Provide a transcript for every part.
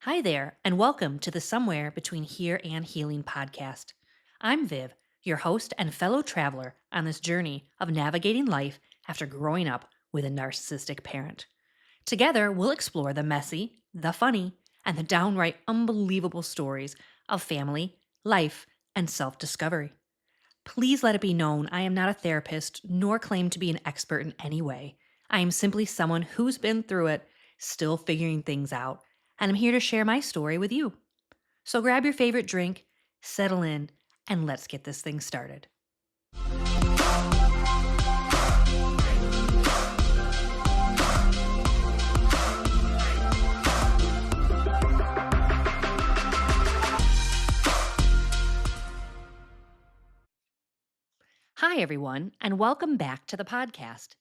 Hi there, and welcome to the Somewhere Between Here and Healing podcast. I'm Viv, your host and fellow traveler on this journey of navigating life after growing up with a narcissistic parent. Together, we'll explore the messy, the funny, and the downright unbelievable stories of family, life, and self discovery. Please let it be known I am not a therapist nor claim to be an expert in any way. I am simply someone who's been through it, still figuring things out, and I'm here to share my story with you. So grab your favorite drink, settle in, and let's get this thing started. Hi, everyone, and welcome back to the podcast.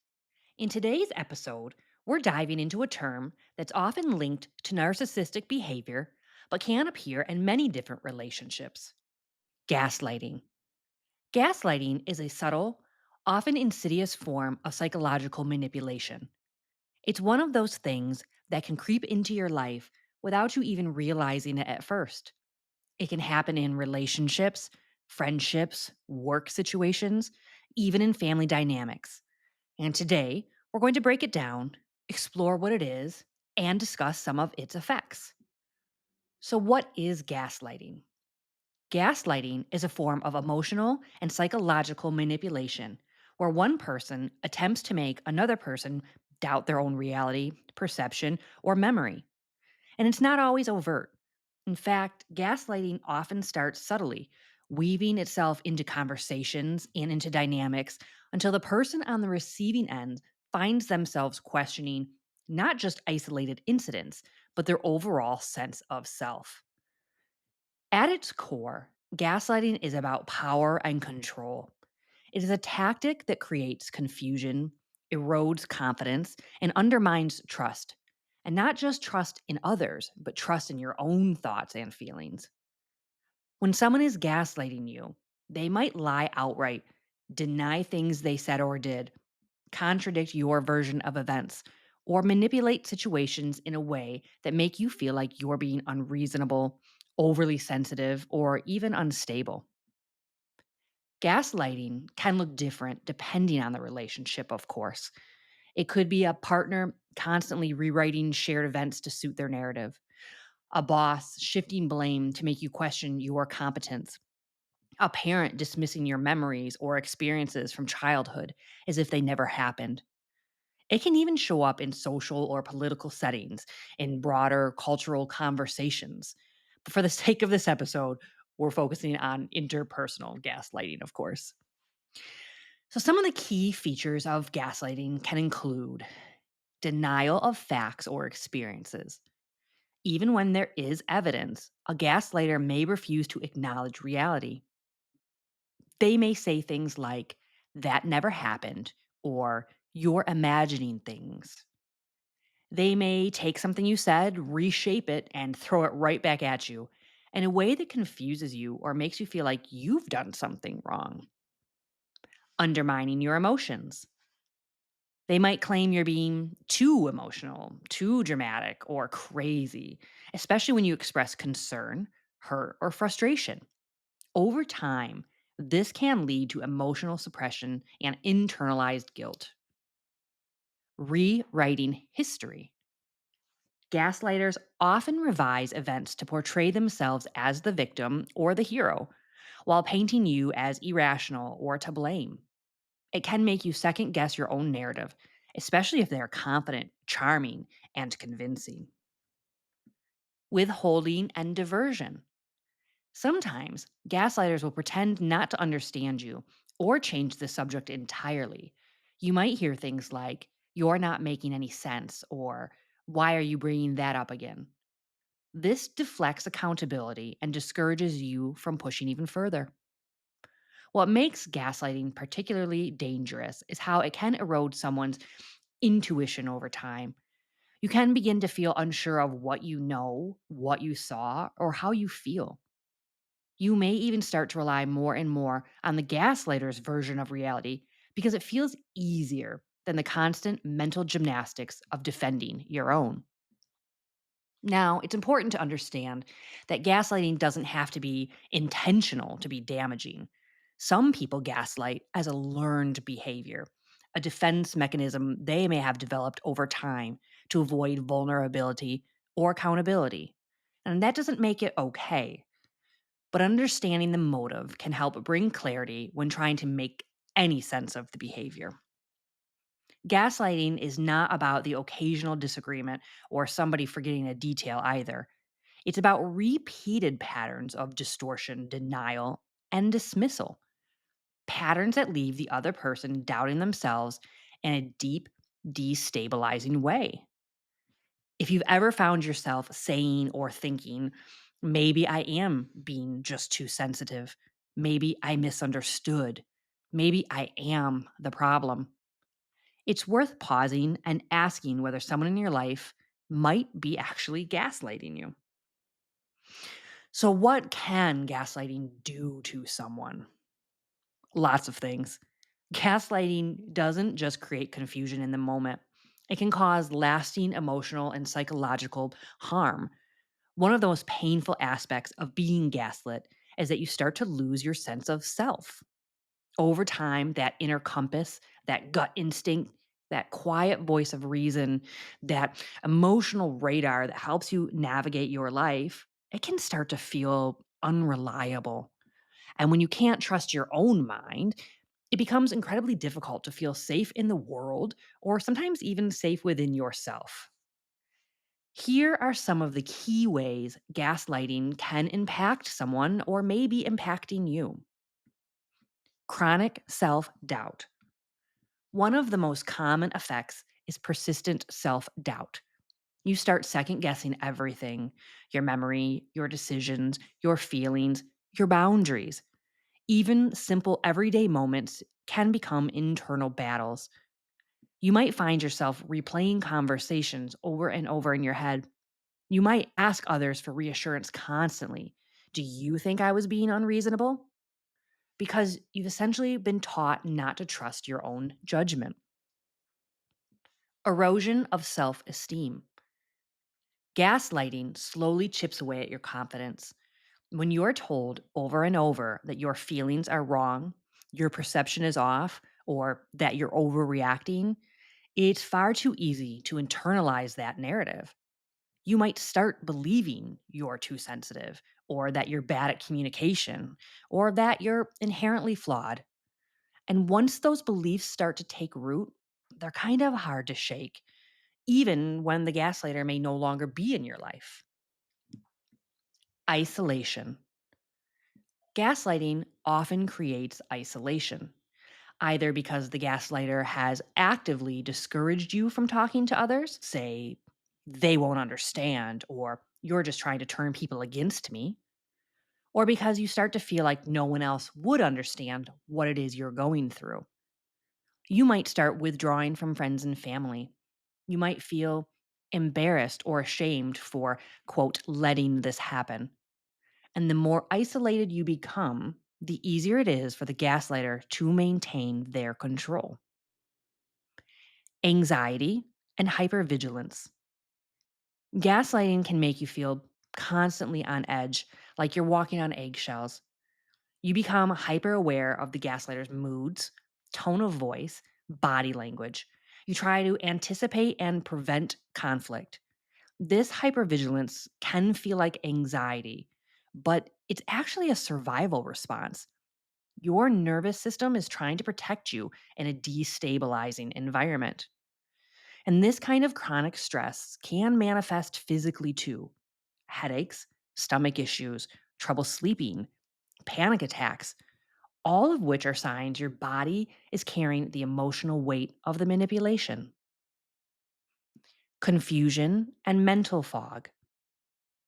In today's episode, we're diving into a term that's often linked to narcissistic behavior, but can appear in many different relationships: gaslighting. Gaslighting is a subtle, often insidious form of psychological manipulation. It's one of those things that can creep into your life without you even realizing it at first. It can happen in relationships, friendships, work situations, even in family dynamics. And today, we're going to break it down, explore what it is, and discuss some of its effects. So, what is gaslighting? Gaslighting is a form of emotional and psychological manipulation where one person attempts to make another person doubt their own reality, perception, or memory. And it's not always overt. In fact, gaslighting often starts subtly, weaving itself into conversations and into dynamics until the person on the receiving end finds themselves questioning not just isolated incidents, but their overall sense of self. At its core, gaslighting is about power and control. It is a tactic that creates confusion, erodes confidence, and undermines trust. And not just trust in others, but trust in your own thoughts and feelings. When someone is gaslighting you, they might lie outright, deny things they said or did, contradict your version of events, or manipulate situations in a way that make you feel like you're being unreasonable, overly sensitive, or even unstable. Gaslighting can look different depending on the relationship, of course. It could be a partner constantly rewriting shared events to suit their narrative, a boss shifting blame to make you question your competence, a parent dismissing your memories or experiences from childhood as if they never happened. It can even show up in social or political settings, in broader cultural conversations. But for the sake of this episode, we're focusing on interpersonal gaslighting, of course. So, some of the key features of gaslighting can include denial of facts or experiences. Even when there is evidence, a gaslighter may refuse to acknowledge reality. They may say things like, that never happened, or you're imagining things. They may take something you said, reshape it, and throw it right back at you in a way that confuses you or makes you feel like you've done something wrong. Undermining your emotions. They might claim you're being too emotional, too dramatic, or crazy, especially when you express concern, hurt, or frustration. Over time, this can lead to emotional suppression and internalized guilt. Rewriting history. Gaslighters often revise events to portray themselves as the victim or the hero, while painting you as irrational or to blame. It can make you second guess your own narrative, especially if they're confident, charming, and convincing. Withholding and diversion. Sometimes gaslighters will pretend not to understand you or change the subject entirely. You might hear things like, you're not making any sense, or why are you bringing that up again? This deflects accountability and discourages you from pushing even further. What makes gaslighting particularly dangerous is how it can erode someone's intuition over time. You can begin to feel unsure of what you know, what you saw, or how you feel. You may even start to rely more and more on the gaslighter's version of reality because it feels easier than the constant mental gymnastics of defending your own. Now, it's important to understand that gaslighting doesn't have to be intentional to be damaging. Some people gaslight as a learned behavior, a defense mechanism they may have developed over time to avoid vulnerability or accountability. And that doesn't make it okay, but understanding the motive can help bring clarity when trying to make any sense of the behavior. Gaslighting is not about the occasional disagreement or somebody forgetting a detail either. It's about repeated patterns of distortion, denial, and dismissal. Patterns that leave the other person doubting themselves in a deep, destabilizing way. If you've ever found yourself saying or thinking, maybe I am being just too sensitive, maybe I misunderstood, maybe I am the problem, it's worth pausing and asking whether someone in your life might be actually gaslighting you. So, what can gaslighting do to someone? Lots of things. Gaslighting doesn't just create confusion in the moment, it can cause lasting emotional and psychological harm. One of the most painful aspects of being gaslit is that you start to lose your sense of self. Over time, that inner compass, that gut instinct, that quiet voice of reason, that emotional radar that helps you navigate your life, it can start to feel unreliable. And when you can't trust your own mind, it becomes incredibly difficult to feel safe in the world or sometimes even safe within yourself. Here are some of the key ways gaslighting can impact someone or maybe impacting you. Chronic self doubt. One of the most common effects is persistent self doubt. You start second guessing everything: your memory, your decisions, your feelings, your boundaries. Even simple everyday moments can become internal battles. You might find yourself replaying conversations over and over in your head. You might ask others for reassurance constantly. Do you think I was being unreasonable? Because you've essentially been taught not to trust your own judgment. Erosion of self esteem. Gaslighting slowly chips away at your confidence. When you're told over and over that your feelings are wrong, your perception is off, or that you're overreacting, it's far too easy to internalize that narrative. You might start believing you're too sensitive, or that you're bad at communication, or that you're inherently flawed. And once those beliefs start to take root, they're kind of hard to shake, even when the gaslighter may no longer be in your life. Isolation. Gaslighting often creates isolation, either because the gaslighter has actively discouraged you from talking to others, say, they won't understand, or you're just trying to turn people against me, or because you start to feel like no one else would understand what it is you're going through. You might start withdrawing from friends and family. You might feel embarrassed or ashamed for, quote, letting this happen. And the more isolated you become, the easier it is for the gaslighter to maintain their control. Anxiety and hypervigilance. Gaslighting can make you feel constantly on edge, like you're walking on eggshells. You become hyper aware of the gaslighter's moods, tone of voice, body language. You try to anticipate and prevent conflict. This hypervigilance can feel like anxiety, but it's actually a survival response. Your nervous system is trying to protect you in a destabilizing environment. And this kind of chronic stress can manifest physically too: headaches, stomach issues, trouble sleeping, panic attacks, all of which are signs your body is carrying the emotional weight of the manipulation. Confusion and mental fog.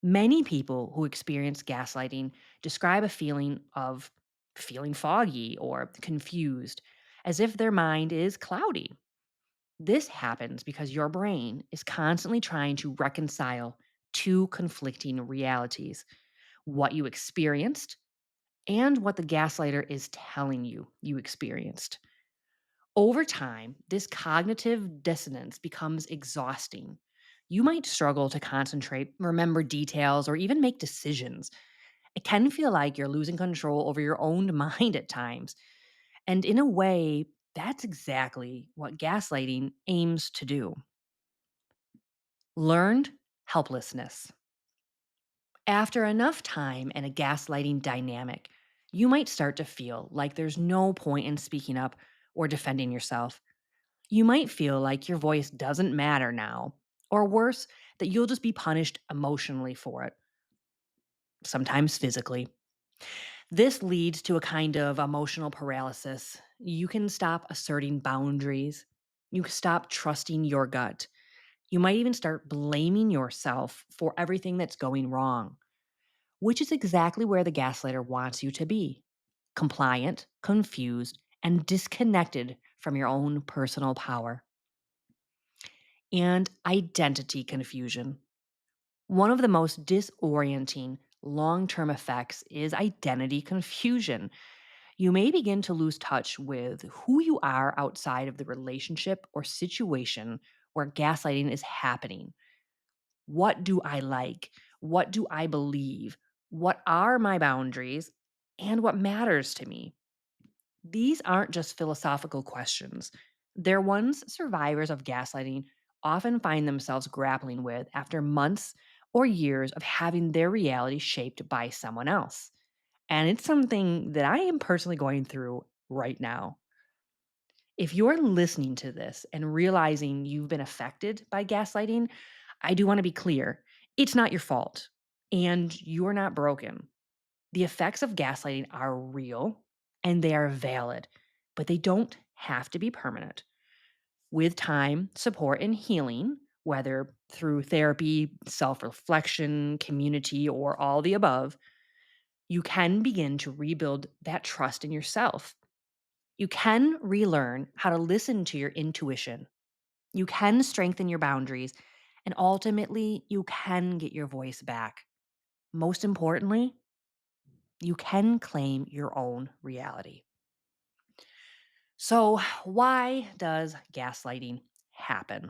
Many people who experience gaslighting describe a feeling of feeling foggy or confused, as if their mind is cloudy. This happens because your brain is constantly trying to reconcile two conflicting realities: what you experienced and what the gaslighter is telling you experienced. Over time, this cognitive dissonance becomes exhausting. You might struggle to concentrate, remember details, or even make decisions. It can feel like you're losing control over your own mind at times. And in a way, that's exactly what gaslighting aims to do. Learned helplessness. After enough time in a gaslighting dynamic, you might start to feel like there's no point in speaking up or defending yourself. You might feel like your voice doesn't matter now, or worse, that you'll just be punished emotionally for it, sometimes physically. This leads to a kind of emotional paralysis. You can stop asserting boundaries. You can stop trusting your gut. You might even start blaming yourself for everything that's going wrong, which is exactly where the gaslighter wants you to be: compliant, confused, and disconnected from your own personal power. And identity confusion. One of the most disorienting long term effects is identity confusion. You may begin to lose touch with who you are outside of the relationship or situation where gaslighting is happening. What do I like? What do I believe? What are my boundaries? And what matters to me? These aren't just philosophical questions. They're ones survivors of gaslighting often find themselves grappling with after months or years of having their reality shaped by someone else. And it's something that I am personally going through right now. If you're listening to this and realizing you've been affected by gaslighting, I do want to be clear: it's not your fault, and you're not broken. The effects of gaslighting are real and they are valid, but they don't have to be permanent. With time, support, and healing, whether through therapy, self reflection, community, or all the above, you can begin to rebuild that trust in yourself. You can relearn how to listen to your intuition. You can strengthen your boundaries. And ultimately, you can get your voice back. Most importantly, you can claim your own reality. So, why does gaslighting happen?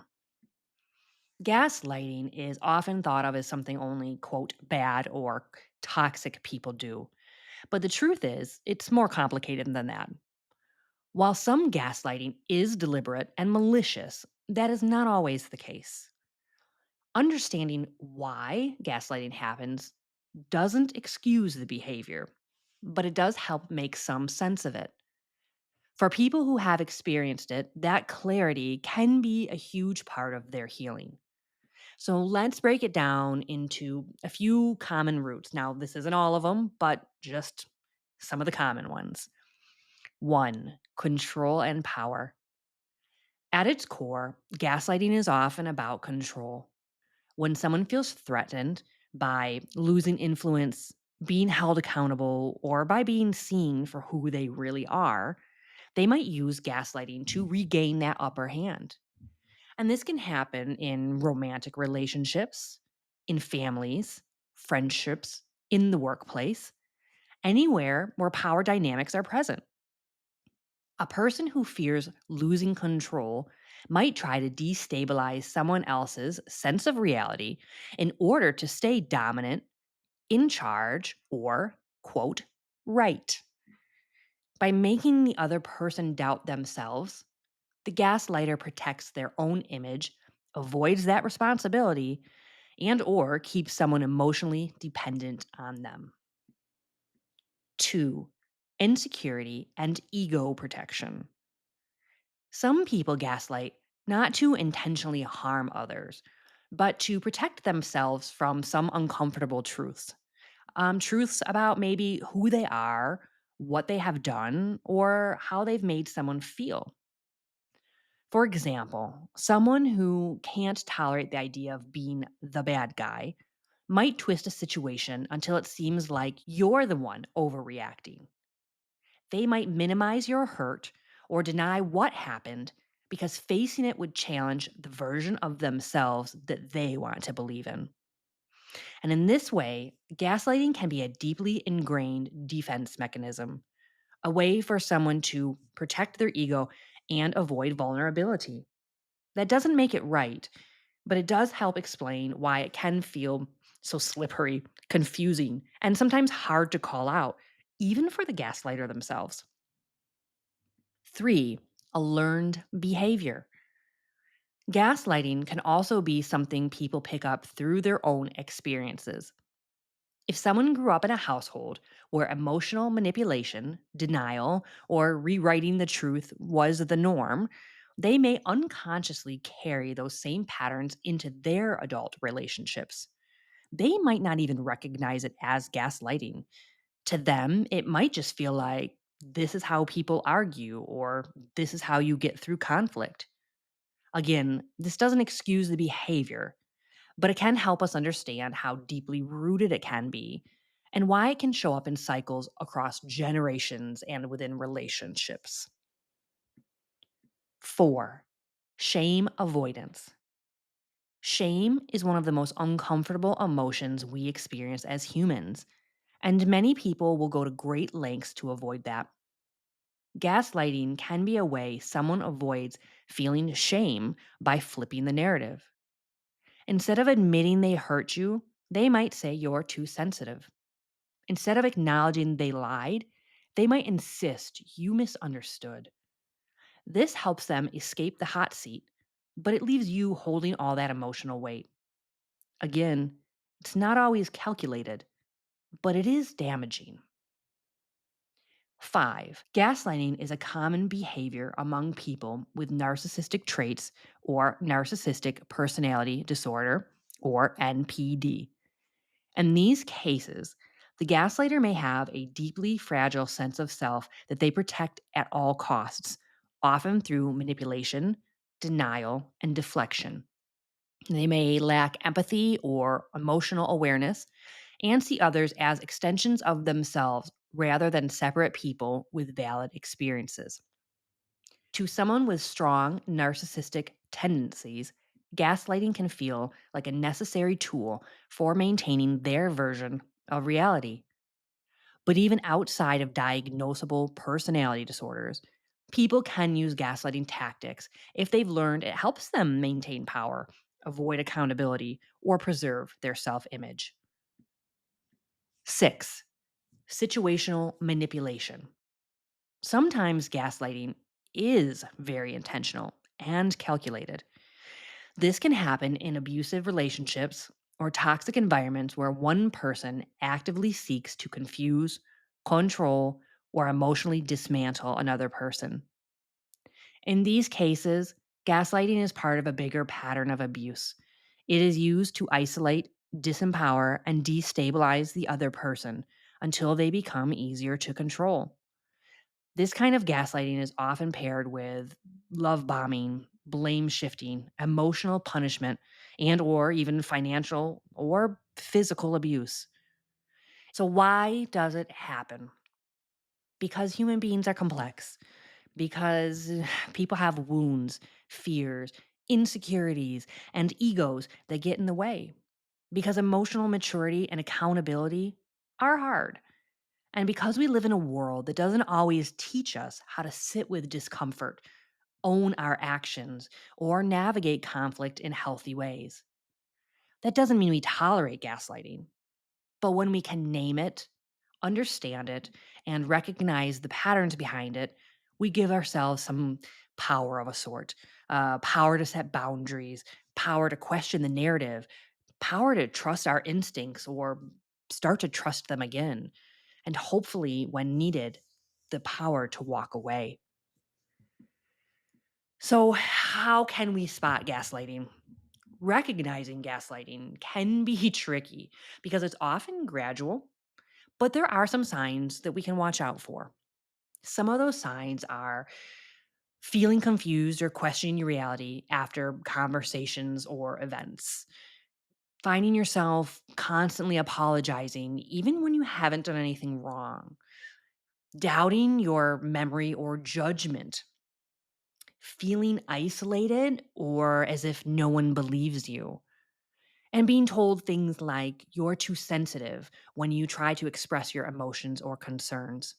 Gaslighting is often thought of as something only, quote, bad or toxic people do. But the truth is, it's more complicated than that. While some gaslighting is deliberate and malicious, that is not always the case. Understanding why gaslighting happens doesn't excuse the behavior, but it does help make some sense of it. For people who have experienced it, that clarity can be a huge part of their healing. So let's break it down into a few common roots. Now, this isn't all of them, but just some of the common ones. One, control and power. At its core, gaslighting is often about control. When someone feels threatened by losing influence, being held accountable, or by being seen for who they really are, they might use gaslighting to regain that upper hand. And this can happen in romantic relationships, in families, friendships, in the workplace, anywhere where power dynamics are present. A person who fears losing control might try to destabilize someone else's sense of reality in order to stay dominant, in charge, or, quote, right. By making the other person doubt themselves, the gaslighter protects their own image, avoids that responsibility, and or keeps someone emotionally dependent on them. 2. Insecurity and ego protection. Some people gaslight not to intentionally harm others, but to protect themselves from some uncomfortable truths. Truths about maybe who they are, what they have done, or how they've made someone feel. For example, someone who can't tolerate the idea of being the bad guy might twist a situation until it seems like you're the one overreacting. They might minimize your hurt or deny what happened because facing it would challenge the version of themselves that they want to believe in. And in this way, gaslighting can be a deeply ingrained defense mechanism, a way for someone to protect their ego and avoid vulnerability. That doesn't make it right, but it does help explain why it can feel so slippery, confusing, and sometimes hard to call out, even for the gaslighter themselves. 3, a learned behavior. Gaslighting can also be something people pick up through their own experiences. If someone grew up in a household where emotional manipulation, denial, or rewriting the truth was the norm, they may unconsciously carry those same patterns into their adult relationships. They might not even recognize it as gaslighting. To them, it might just feel like this is how people argue or this is how you get through conflict. Again, this doesn't excuse the behavior, but it can help us understand how deeply rooted it can be and why it can show up in cycles across generations and within relationships. 4, shame avoidance. Shame is one of the most uncomfortable emotions we experience as humans, and many people will go to great lengths to avoid that. Gaslighting can be a way someone avoids feeling shame by flipping the narrative. Instead of admitting they hurt you, they might say you're too sensitive. Instead of acknowledging they lied, they might insist you misunderstood. This helps them escape the hot seat, but it leaves you holding all that emotional weight. Again, it's not always calculated, but it is damaging. 5, gaslighting is a common behavior among people with narcissistic traits or narcissistic personality disorder or NPD. In these cases, the gaslighter may have a deeply fragile sense of self that they protect at all costs, often through manipulation, denial, and deflection. They may lack empathy or emotional awareness and see others as extensions of themselves rather than separate people with valid experiences. To someone with strong narcissistic tendencies, gaslighting can feel like a necessary tool for maintaining their version of reality. But even outside of diagnosable personality disorders, people can use gaslighting tactics if they've learned it helps them maintain power, avoid accountability, or preserve their self image. 6, situational manipulation. Sometimes gaslighting is very intentional and calculated. This can happen in abusive relationships or toxic environments where one person actively seeks to confuse, control, or emotionally dismantle another person. In these cases, gaslighting is part of a bigger pattern of abuse. It is used to isolate, disempower, and destabilize the other person until they become easier to control. This kind of gaslighting is often paired with love bombing, blame shifting, emotional punishment, and or even financial or physical abuse. So why does it happen? Because human beings are complex, because people have wounds, fears, insecurities, and egos that get in the way. Because emotional maturity and accountability are hard. And because we live in a world that doesn't always teach us how to sit with discomfort, own our actions, or navigate conflict in healthy ways. That doesn't mean we tolerate gaslighting, but when we can name it, understand it, and recognize the patterns behind it, we give ourselves some power of a sort, power to set boundaries, power to question the narrative, power to trust our instincts or start to trust them again, and hopefully, when needed, the power to walk away. So, how can we spot gaslighting? Recognizing gaslighting can be tricky because it's often gradual, but there are some signs that we can watch out for. Some of those signs are feeling confused or questioning your reality after conversations or events, finding yourself constantly apologizing even when you haven't done anything wrong, doubting your memory or judgment, feeling isolated or as if no one believes you, and being told things like you're too sensitive when you try to express your emotions or concerns.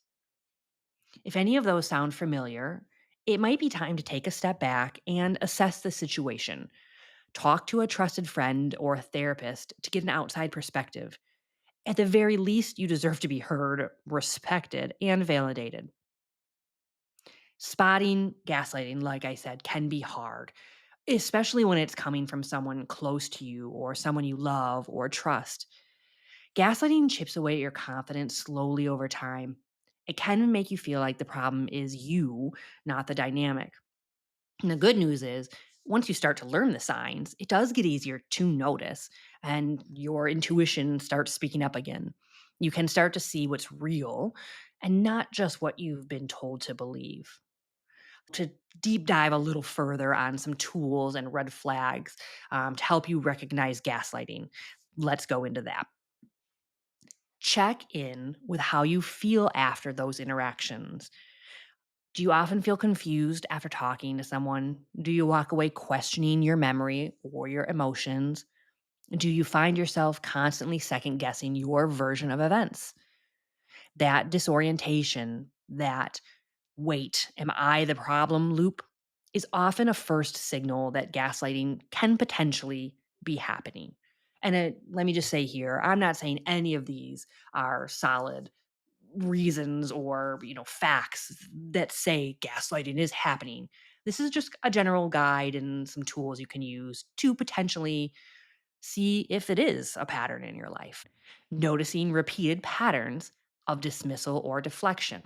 If any of those sound familiar, it might be time to take a step back and assess the situation. Talk to a trusted friend or a therapist to get an outside perspective. At the very least, you deserve to be heard, respected, and validated. Spotting gaslighting, like I said, can be hard, especially when it's coming from someone close to you or someone you love or trust. Gaslighting chips away at your confidence slowly over time. It can make you feel like the problem is you, not the dynamic. And the good news is, once you start to learn the signs, it does get easier to notice and your intuition starts speaking up again. You can start to see what's real and not just what you've been told to believe. To deep dive a little further on some tools and red flags to help you recognize gaslighting, let's go into that. Check in with how you feel after those interactions. Do you often feel confused after talking to someone? Do you walk away questioning your memory or your emotions? Do you find yourself constantly second guessing your version of events? That disorientation, that wait, am I the problem loop is often a first signal that gaslighting can potentially be happening. And let me just say here, I'm not saying any of these are solid reasons or facts that say gaslighting is happening. This is just a general guide and some tools you can use to potentially see if it is a pattern in your life. Noticing repeated patterns of dismissal or deflection.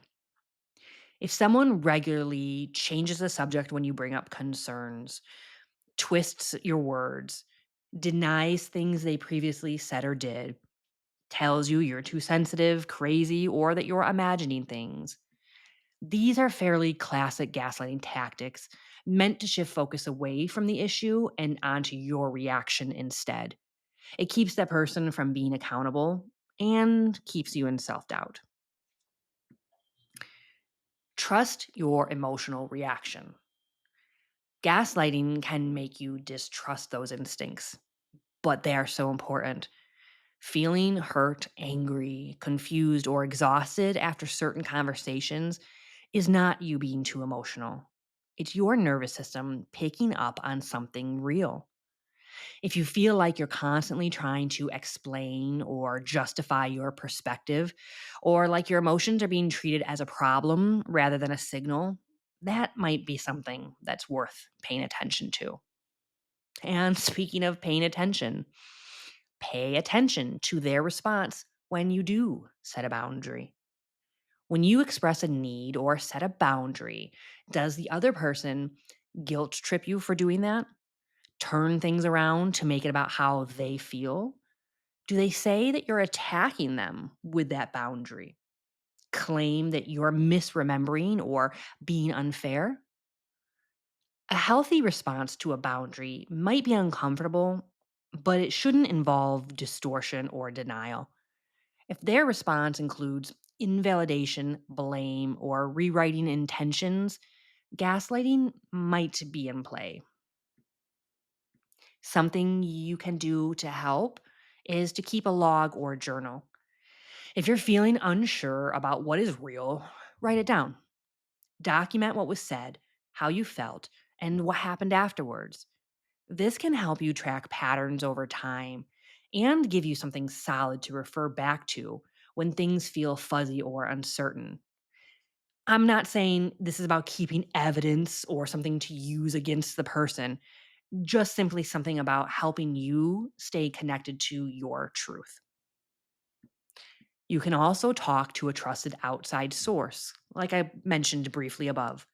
If someone regularly changes the subject when you bring up concerns, twists your words, denies things they previously said or did, tells you you're too sensitive, crazy, or that you're imagining things, these are fairly classic gaslighting tactics meant to shift focus away from the issue and onto your reaction instead. It keeps that person from being accountable and keeps you in self doubt. Trust your emotional reaction. Gaslighting can make you distrust those instincts, but they are so important. Feeling hurt, angry, confused, or exhausted after certain conversations is not you being too emotional. It's your nervous system picking up on something real. If you feel like you're constantly trying to explain or justify your perspective, or like your emotions are being treated as a problem rather than a signal, that might be something that's worth paying attention to. And speaking of paying attention, pay attention to their response when you do set a boundary. When you express a need or set a boundary, does the other person guilt trip you for doing that? Turn things around to make it about how they feel? Do they say that you're attacking them with that boundary? Claim that you're misremembering or being unfair? A healthy response to a boundary might be uncomfortable, but it shouldn't involve distortion or denial. If their response includes invalidation, blame, or rewriting intentions, gaslighting might be in play. Something you can do to help is to keep a log or journal. If you're feeling unsure about what is real, write it down. Document what was said, how you felt, and what happened afterwards. This can help you track patterns over time and give you something solid to refer back to when things feel fuzzy or uncertain. I'm not saying this is about keeping evidence or something to use against the person, just simply something about helping you stay connected to your truth. You can also talk to a trusted outside source, like I mentioned briefly above.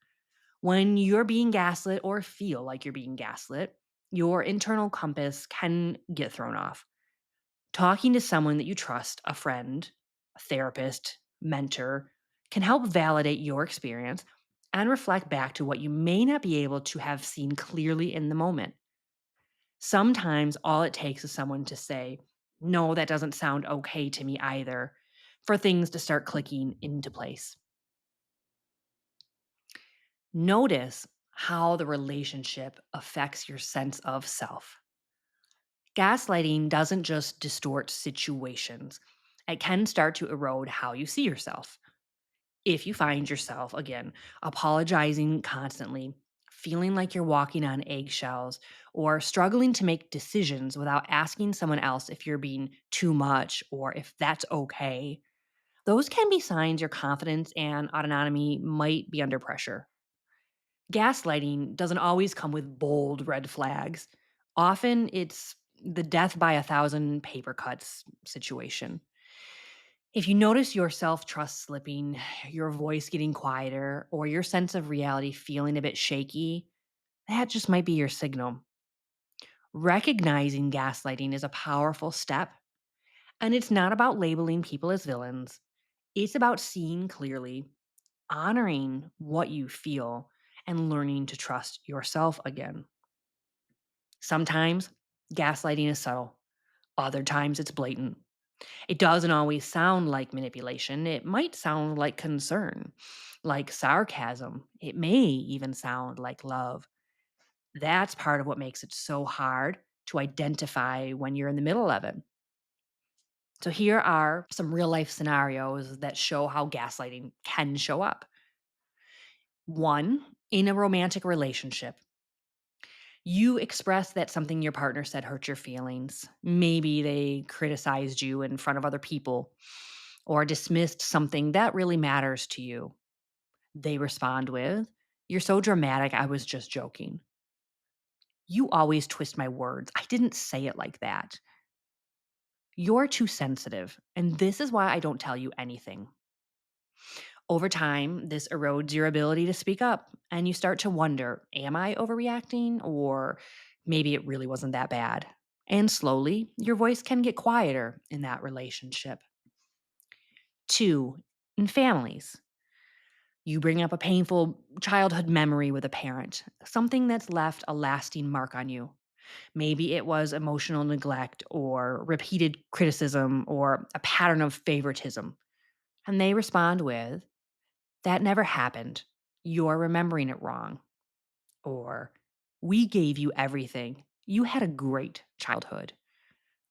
When you're being gaslit or feel like you're being gaslit, your internal compass can get thrown off. Talking to someone that you trust, a friend, a therapist, mentor, can help validate your experience and reflect back to what you may not be able to have seen clearly in the moment. Sometimes all it takes is someone to say, no, that doesn't sound okay to me either, for things to start clicking into place. Notice how the relationship affects your sense of self. Gaslighting doesn't just distort situations, it can start to erode how you see yourself. If you find yourself, again, apologizing constantly, feeling like you're walking on eggshells, or struggling to make decisions without asking someone else if you're being too much or if that's okay, those can be signs your confidence and autonomy might be under pressure. Gaslighting doesn't always come with bold red flags. Often it's the death by a thousand paper cuts situation. If you notice your self trust slipping, your voice getting quieter, or your sense of reality feeling a bit shaky, that just might be your signal. Recognizing gaslighting is a powerful step, and it's not about labeling people as villains. It's about seeing clearly, honoring what you feel, and learning to trust yourself again. Sometimes gaslighting is subtle, other times it's blatant. It doesn't always sound like manipulation. It might sound like concern, like sarcasm. It may even sound like love. That's part of what makes it so hard to identify when you're in the middle of it. So, here are some real life scenarios that show how gaslighting can show up. One, in a romantic relationship, you express that something your partner said hurt your feelings. Maybe they criticized you in front of other people or dismissed something that really matters to you. They respond with, "You're so dramatic, I was just joking. You always twist my words. I didn't say it like that. You're too sensitive, and this is why I don't tell you anything." Over time, this erodes your ability to speak up, and you start to wonder, am I overreacting? Or maybe it really wasn't that bad. And slowly, your voice can get quieter in that relationship. Two, in families, you bring up a painful childhood memory with a parent, something that's left a lasting mark on you. Maybe it was emotional neglect or repeated criticism or a pattern of favoritism. And they respond with, "That never happened. You're remembering it wrong." Or, "We gave you everything. You had a great childhood."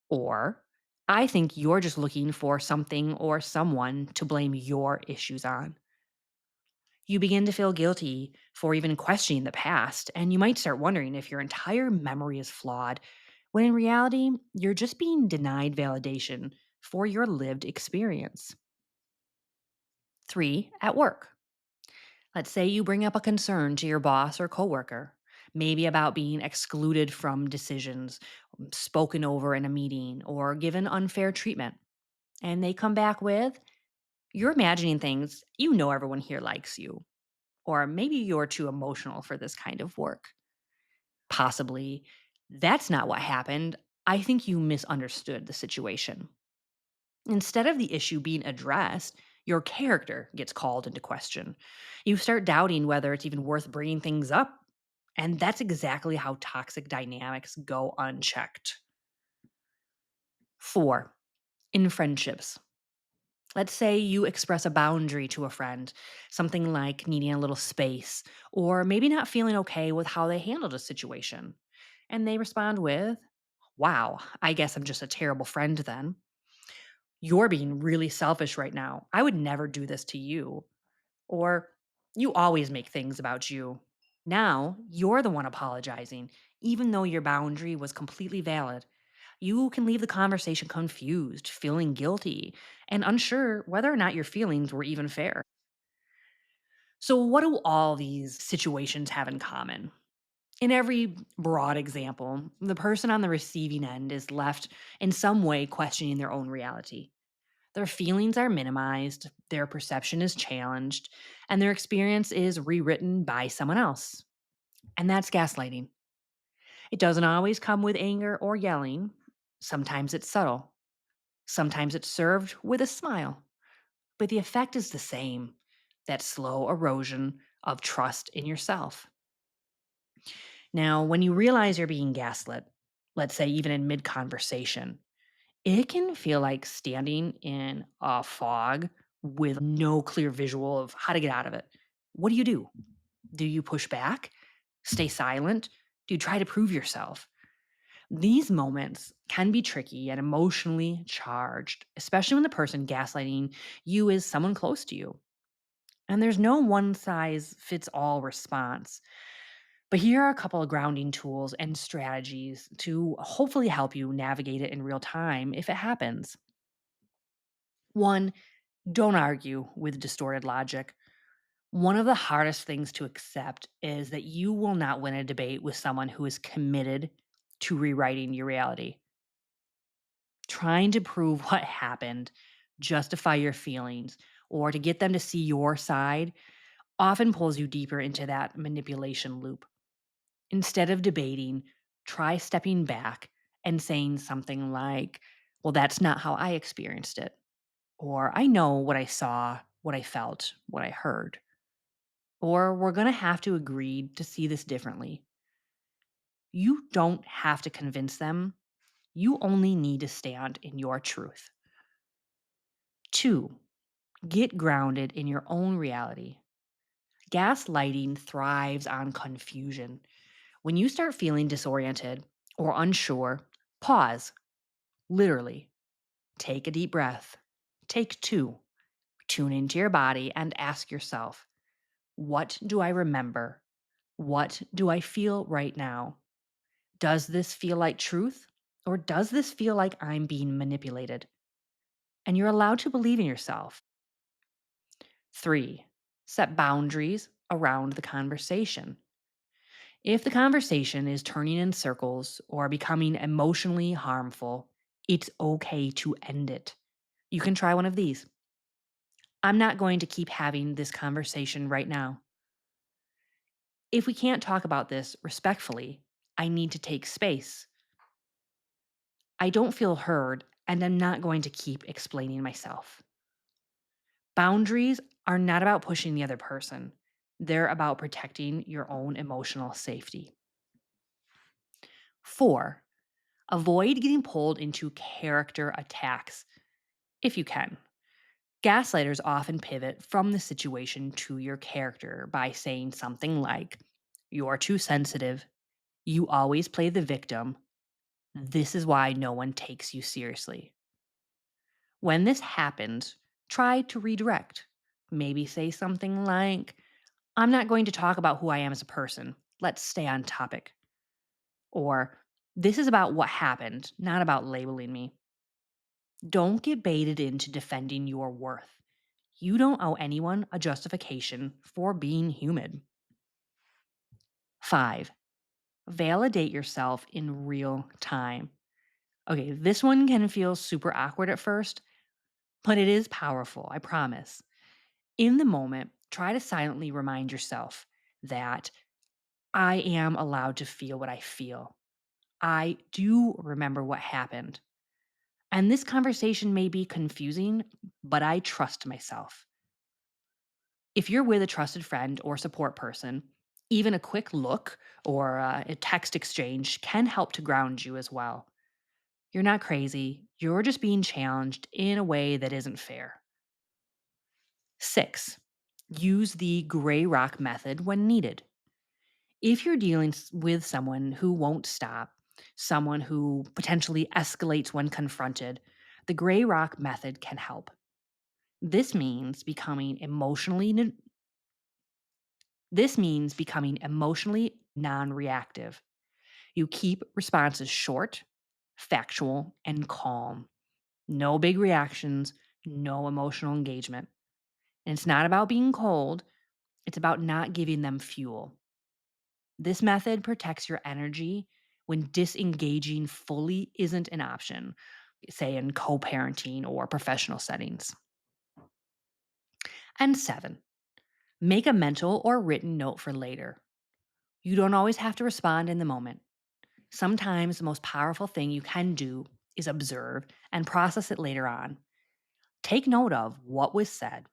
Or, "I think you're just looking for something or someone to blame your issues on." You begin to feel guilty for even questioning the past, and you might start wondering if your entire memory is flawed, when in reality, you're just being denied validation for your lived experience. Three, at work. Let's say you bring up a concern to your boss or coworker, maybe about being excluded from decisions, spoken over in a meeting, or given unfair treatment. And they come back with, "You're imagining things. You know everyone here likes you." Or, "Maybe you're too emotional for this kind of work." Possibly, "That's not what happened. I think you misunderstood the situation." Instead of the issue being addressed, your character gets called into question. You start doubting whether it's even worth bringing things up. And that's exactly how toxic dynamics go unchecked. Four, in friendships. Let's say you express a boundary to a friend, something like needing a little space, or maybe not feeling okay with how they handled a situation. And they respond with, "Wow, I guess I'm just a terrible friend then. You're being really selfish right now. I would never do this to you." Or, "You always make things about you." Now you're the one apologizing, even though your boundary was completely valid. You can leave the conversation confused, feeling guilty, and unsure whether or not your feelings were even fair. So, what do all these situations have in common? In every broad example, the person on the receiving end is left in some way questioning their own reality. Their feelings are minimized, their perception is challenged, and their experience is rewritten by someone else. And that's gaslighting. It doesn't always come with anger or yelling. Sometimes it's subtle. Sometimes it's served with a smile. But the effect is the same, that slow erosion of trust in yourself. Now, when you realize you're being gaslit, let's say even in mid conversation, it can feel like standing in a fog with no clear visual of how to get out of it. What do you do? Do you push back? Stay silent? Do you try to prove yourself? These moments can be tricky and emotionally charged, especially when the person gaslighting you is someone close to you. And there's no one size fits all response. But here are a couple of grounding tools and strategies to hopefully help you navigate it in real time if it happens. One, don't argue with distorted logic. One of the hardest things to accept is that you will not win a debate with someone who is committed to rewriting your reality. Trying to prove what happened, justify your feelings, or to get them to see your side often pulls you deeper into that manipulation loop. Instead of debating, try stepping back and saying something like, well, that's not how I experienced it. Or I know what I saw, what I felt, what I heard. Or we're going to have to agree to see this differently. You don't have to convince them. You only need to stand in your truth. Two, get grounded in your own reality. Gaslighting thrives on confusion. When you start feeling disoriented or unsure, pause. Literally, take a deep breath. Take two. Tune into your body and ask yourself, what do I remember? What do I feel right now? Does this feel like truth? Or does this feel like I'm being manipulated? And you're allowed to believe in yourself. Three, set boundaries around the conversation. If the conversation is turning in circles or becoming emotionally harmful, it's okay to end it. You can try one of these. I'm not going to keep having this conversation right now. If we can't talk about this respectfully, I need to take space. I don't feel heard, and I'm not going to keep explaining myself. Boundaries are not about pushing the other person, they're about protecting your own emotional safety. Four, avoid getting pulled into character attacks if you can. Gaslighters often pivot from the situation to your character by saying something like, you're too sensitive, you always play the victim, this is why no one takes you seriously. When this happens, try to redirect. Maybe say something like, I'm not going to talk about who I am as a person. Let's stay on topic. Or, this is about what happened, not about labeling me. Don't get baited into defending your worth. You don't owe anyone a justification for being human. Five, validate yourself in real time. Okay, this one can feel super awkward at first, but it is powerful, I promise. In the moment, try to silently remind yourself that I am allowed to feel what I feel. I do remember what happened. And this conversation may be confusing, but I trust myself. If you're with a trusted friend or support person, even a quick look or a text exchange can help to ground you as well. You're not crazy, you're just being challenged in a way that isn't fair. Six, use the gray rock method when needed. If you're dealing with someone who won't stop, someone who potentially escalates when confronted, the gray rock method can help. This means becoming emotionally non-reactive. You keep responses short, factual, and calm. No big reactions, no emotional engagement. And it's not about being cold, it's about not giving them fuel. This method protects your energy when disengaging fully isn't an option, say in co parenting or professional settings. And seven, make a mental or written note for later. You don't always have to respond in the moment. Sometimes the most powerful thing you can do is observe and process it later on. Take note of what was said,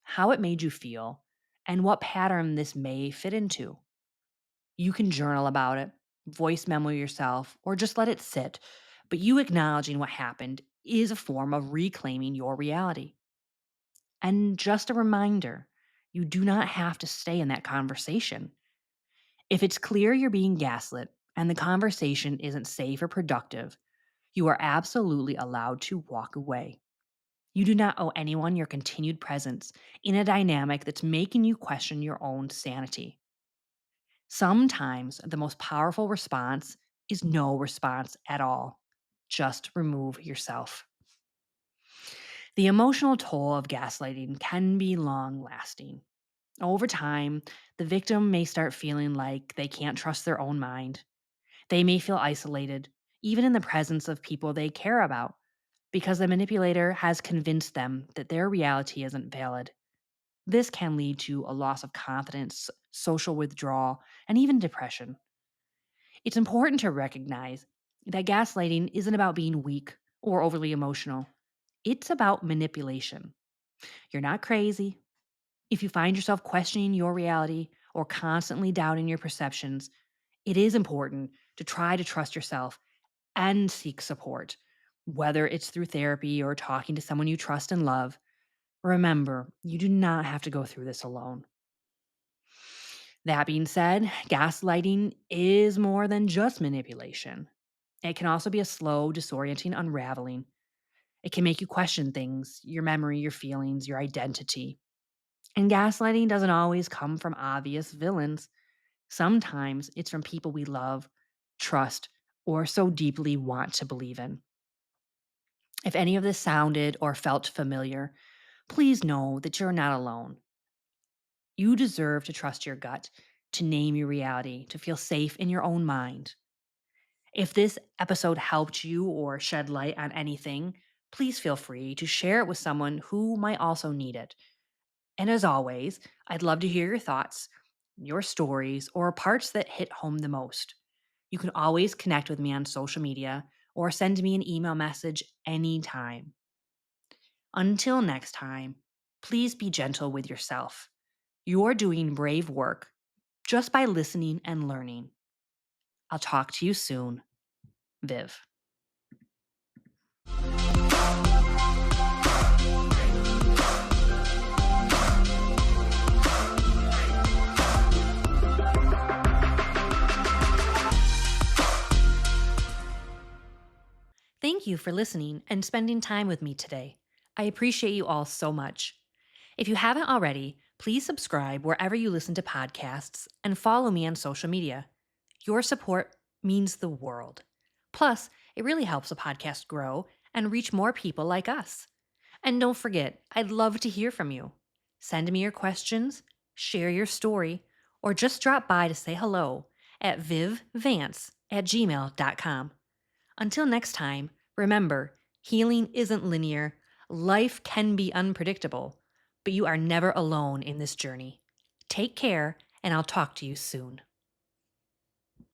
how it made you feel, and what pattern this may fit into. You can journal about it, voice memo yourself, or just let it sit, but you acknowledging what happened is a form of reclaiming your reality. And just a reminder, you do not have to stay in that conversation. If it's clear you're being gaslit and the conversation isn't safe or productive, you are absolutely allowed to walk away. You do not owe anyone your continued presence in a dynamic that's making you question your own sanity. Sometimes the most powerful response is no response at all. Just remove yourself. The emotional toll of gaslighting can be long lasting. Over time, the victim may start feeling like they can't trust their own mind. They may feel isolated, even in the presence of people they care about, because the manipulator has convinced them that their reality isn't valid. This can lead to a loss of confidence, social withdrawal, and even depression. It's important to recognize that gaslighting isn't about being weak or overly emotional. It's about manipulation. You're not crazy. If you find yourself questioning your reality or constantly doubting your perceptions, it is important to try to trust yourself and seek support, whether it's through therapy or talking to someone you trust and love. Remember, you do not have to go through this alone. That being said, gaslighting is more than just manipulation. It can also be a slow, disorienting unraveling. It can make you question things, your memory, your feelings, your identity. And gaslighting doesn't always come from obvious villains. Sometimes it's from people we love, trust, or so deeply want to believe in. If any of this sounded or felt familiar, please know that you're not alone. You deserve to trust your gut, to name your reality, to feel safe in your own mind. If this episode helped you or shed light on anything, please feel free to share it with someone who might also need it. And as always, I'd love to hear your thoughts, your stories, or parts that hit home the most. You can always connect with me on social media or send me an email message anytime. Until next time, please be gentle with yourself. You're doing brave work just by listening and learning. I'll talk to you soon. Viv. Thank you for listening and spending time with me today. I appreciate you all so much. If you haven't already, please subscribe wherever you listen to podcasts and follow me on social media. Your support means the world. Plus, it really helps a podcast grow and reach more people like us. And don't forget, I'd love to hear from you. Send me your questions, share your story, or just drop by to say hello at vivvance@gmail.com. Until next time, remember, healing isn't linear, life can be unpredictable, but you are never alone in this journey. Take care, and I'll talk to you soon.